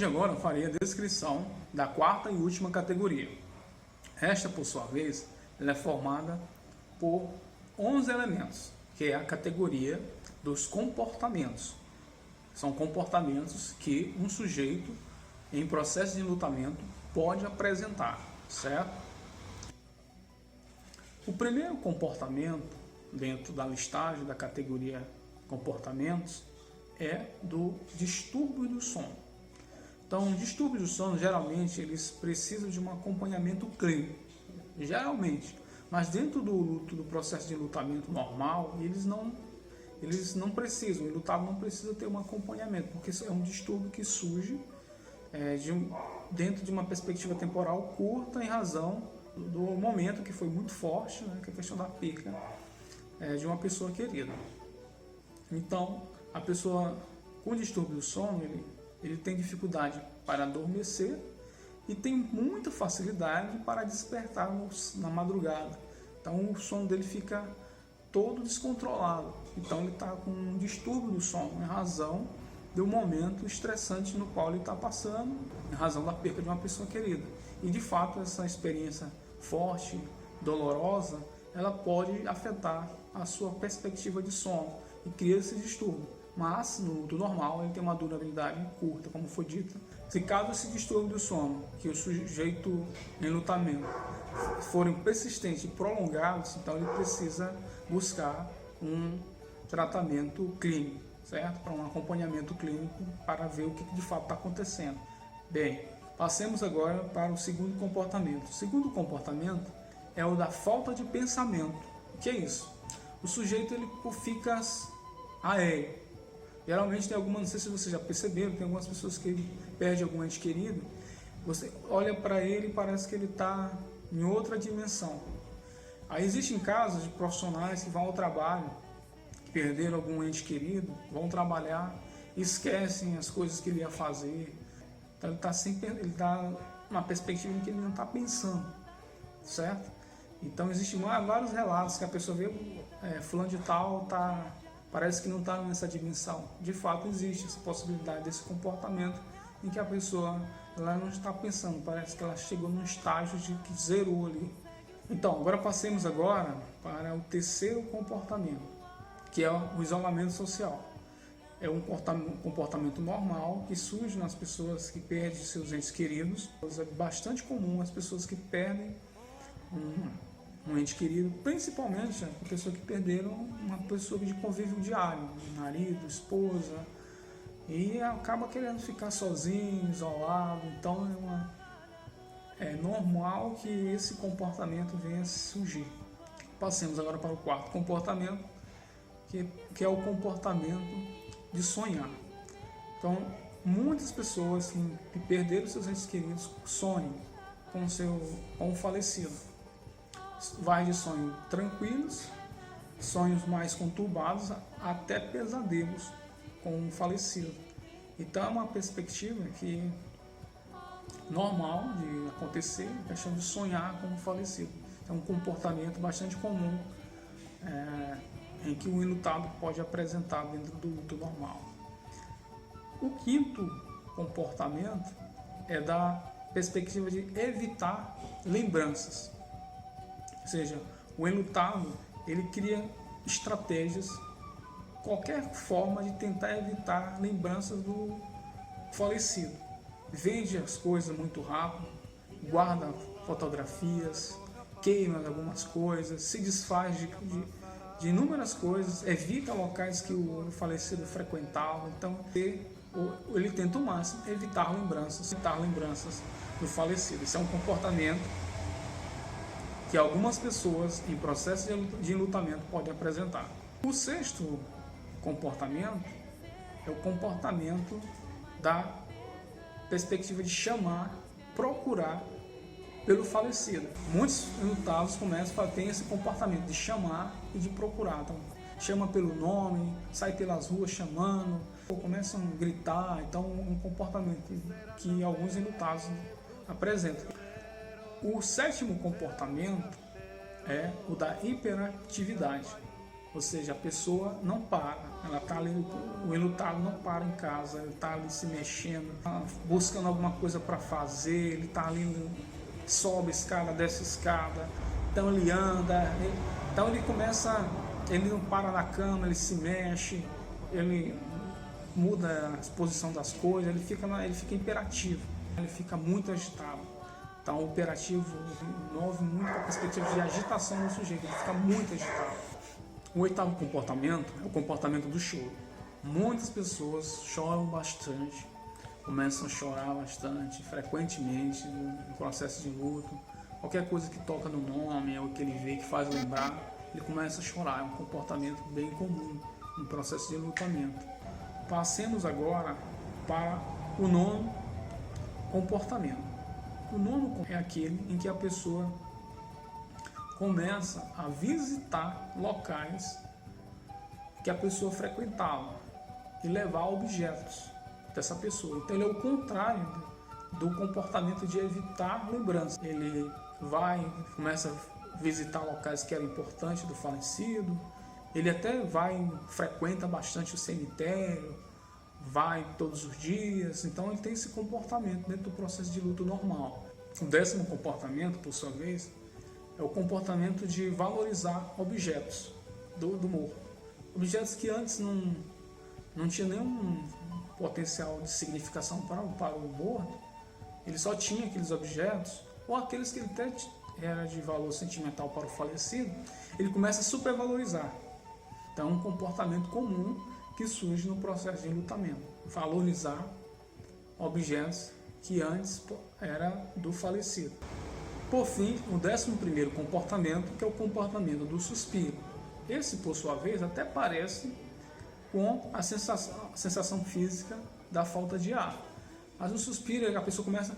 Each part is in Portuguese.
agora eu farei a descrição da quarta e última categoria. Esta, por sua vez, ela é formada por 11 elementos, que é a categoria dos comportamentos. São comportamentos que um sujeito em processo de enlutamento pode apresentar, certo? O primeiro comportamento dentro da listagem da categoria comportamentos é do distúrbio do sono. Então, distúrbios do sono, geralmente, eles precisam de um acompanhamento clínico, geralmente. Mas dentro do processo de enlutamento normal, eles não precisam, o enlutado não precisa ter um acompanhamento, porque é um distúrbio que surge dentro de uma perspectiva temporal curta em razão do momento que foi muito forte, né, que é a questão da perca de uma pessoa querida. Então, a pessoa com distúrbio do sono, ele tem dificuldade para adormecer e tem muita facilidade para despertar na madrugada. Então, o sono dele fica todo descontrolado. Então, ele está com um distúrbio do sono em razão do momento estressante no qual ele está passando, em razão da perca de uma pessoa querida. E, de fato, essa experiência forte, dolorosa, ela pode afetar a sua perspectiva de sono e cria esse distúrbio. Mas, do normal, ele tem uma durabilidade curta, como foi dito. Se caso esse distúrbio do sono, que o sujeito em enlutamento, forem persistentes e prolongados, então ele precisa buscar um tratamento clínico, certo? Para um acompanhamento clínico, para ver o que de fato está acontecendo. Bem, passemos agora para o segundo comportamento. O segundo comportamento é o da falta de pensamento. O que é isso? O sujeito ele fica aéreo. Geralmente tem algumas, não sei se vocês já perceberam, tem algumas pessoas que perdem algum ente querido, você olha para ele e parece que ele está em outra dimensão. Aí existem casos de profissionais que vão ao trabalho, que perderam algum ente querido, vão trabalhar, esquecem as coisas que ele ia fazer. Então ele está numa perspectiva em que ele não está pensando, certo? Então existem vários relatos que a pessoa vê, fulano de tal parece que não está nessa dimensão. De fato, existe essa possibilidade desse comportamento em que a pessoa ela não está pensando, parece que ela chegou num estágio de que zerou ali. Então, agora passemos para o terceiro comportamento, que é o isolamento social. É um comportamento normal que surge nas pessoas que perdem seus entes queridos. É bastante comum as pessoas que perdem um ente querido, principalmente a pessoa que perderam uma pessoa de convívio diário, marido, esposa, e acaba querendo ficar sozinho, isolado. Então é normal que esse comportamento venha a surgir. Passemos agora para o quarto comportamento, que é o comportamento de sonhar. Então, muitas pessoas que perderam seus entes queridos sonham com o falecido. Vai de sonhos tranquilos, sonhos mais conturbados, até pesadelos com o falecido. Então é uma perspectiva que normal de acontecer, a questão de sonhar com o falecido. É um comportamento bastante comum em que o enlutado pode apresentar dentro do luto normal. O quinto comportamento é da perspectiva de evitar lembranças. Ou seja, o enlutado, ele cria estratégias, qualquer forma de tentar evitar lembranças do falecido. Vende as coisas muito rápido, guarda fotografias, queima algumas coisas, se desfaz de inúmeras coisas, evita locais que o falecido frequentava. Então, ele tenta o máximo evitar lembranças do falecido. Isso é um comportamento que algumas pessoas em processo de enlutamento podem apresentar. O sexto comportamento é o comportamento da perspectiva de procurar pelo falecido. Muitos enlutados começam a ter esse comportamento de chamar e de procurar. Então, chama pelo nome, sai pelas ruas chamando, ou começam a gritar. Então, um comportamento que alguns enlutados apresentam. O sétimo comportamento é o da hiperatividade. Ou seja, a pessoa não para, ela está ali, o enlutado não para em casa, ele está ali se mexendo, buscando alguma coisa para fazer, ele está ali, sobe escada, desce escada, então ele anda, então ele começa, ele não para na cama, ele se mexe, ele muda a posição das coisas, ele fica imperativo, ele fica muito agitado. Então o hiperativo envolve muito a perspectiva de agitação do sujeito, ele fica muito agitado. O oitavo comportamento é o comportamento do choro. Muitas pessoas choram bastante, começam a chorar bastante, frequentemente no processo de luto. Qualquer coisa que toca no nome ou que ele vê que faz lembrar, ele começa a chorar. É um comportamento bem comum no processo de enlutamento. Passemos agora para o nono comportamento. O nono é aquele em que a pessoa começa a visitar locais que a pessoa frequentava e levar objetos dessa pessoa. Então ele é o contrário do comportamento de evitar lembrança. Ele começa a visitar locais que eram importantes do falecido, ele até frequenta bastante o cemitério, vai todos os dias, então ele tem esse comportamento dentro do processo de luto normal. O décimo comportamento, por sua vez, é o comportamento de valorizar objetos do morto. Objetos que antes não tinham nenhum potencial de significação para o morto, ele só tinha aqueles objetos, ou aqueles que ele até era de valor sentimental para o falecido, ele começa a supervalorizar. Então é um comportamento comum que surge no processo de enlutamento. Valorizar objetos que antes era do falecido. Por fim, o 11º comportamento, que é o comportamento do suspiro. Esse, por sua vez, até parece com a sensação física da falta de ar. Mas o suspiro, a pessoa começa a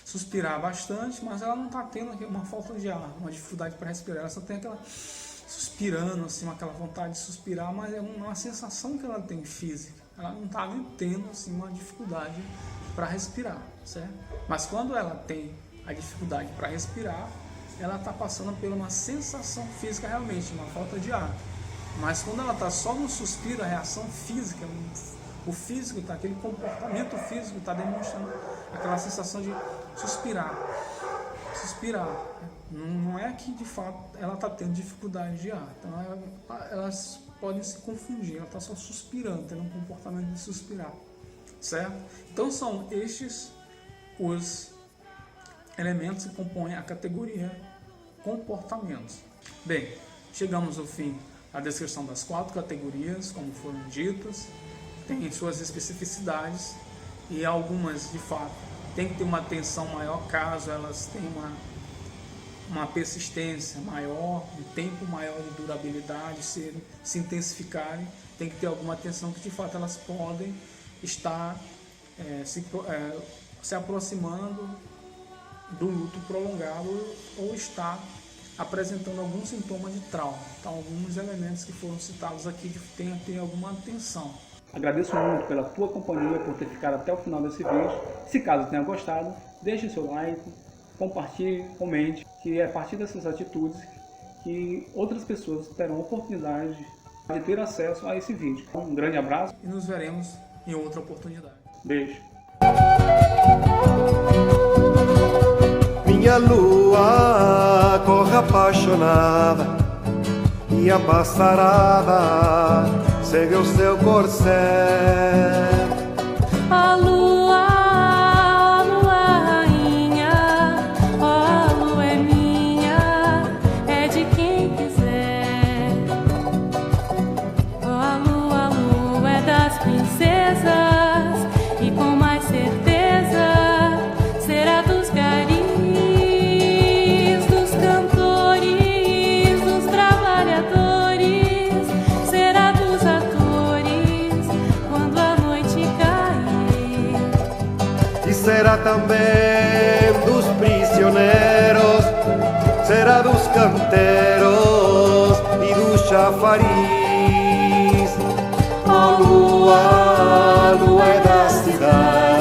suspirar bastante, mas ela não está tendo uma falta de ar, uma dificuldade para respirar. Ela só tem aquela suspirando, assim, aquela vontade de suspirar, mas é uma sensação que ela tem física. Ela não está tendo assim, uma dificuldade para respirar, certo? Mas quando ela tem a dificuldade para respirar, ela está passando por uma sensação física realmente, uma falta de ar. Mas quando ela está só no suspiro, a reação física, o físico, aquele comportamento físico está demonstrando aquela sensação de suspirar. Não é que de fato ela está tendo dificuldade de ar. Então elas podem se confundir, ela está só suspirando, tendo um comportamento de suspirar, certo? Então são estes os elementos que compõem a categoria comportamentos. Bem, chegamos ao fim da descrição das 4 categorias, como foram ditas, tem suas especificidades e algumas, de fato, tem que ter uma atenção maior caso elas tenham uma persistência maior, um tempo maior de durabilidade, se intensificarem, tem que ter alguma atenção que, de fato, elas podem estar se aproximando do luto prolongado ou estar apresentando algum sintoma de trauma. Então, alguns elementos que foram citados aqui têm a ter alguma atenção. Agradeço muito pela tua companhia, por ter ficado até o final desse vídeo. Se caso tenha gostado, deixe seu like, compartilhe, comente, que é a partir dessas atitudes que outras pessoas terão oportunidade de ter acesso a esse vídeo. Um grande abraço e nos veremos em outra oportunidade. Beijo! Minha lua corre apaixonada e a passarada segue o seu corcel. Ó lua rainha, ó lua é minha, é de quem quiser. Ó lua é das princesas e com mais certeza será dos garis, dos cantores, dos trabalhadores, será dos atores quando a noite cair. E será também dos prisioneiros, será dos canteiros e do chafariz. Ó lua é da cidade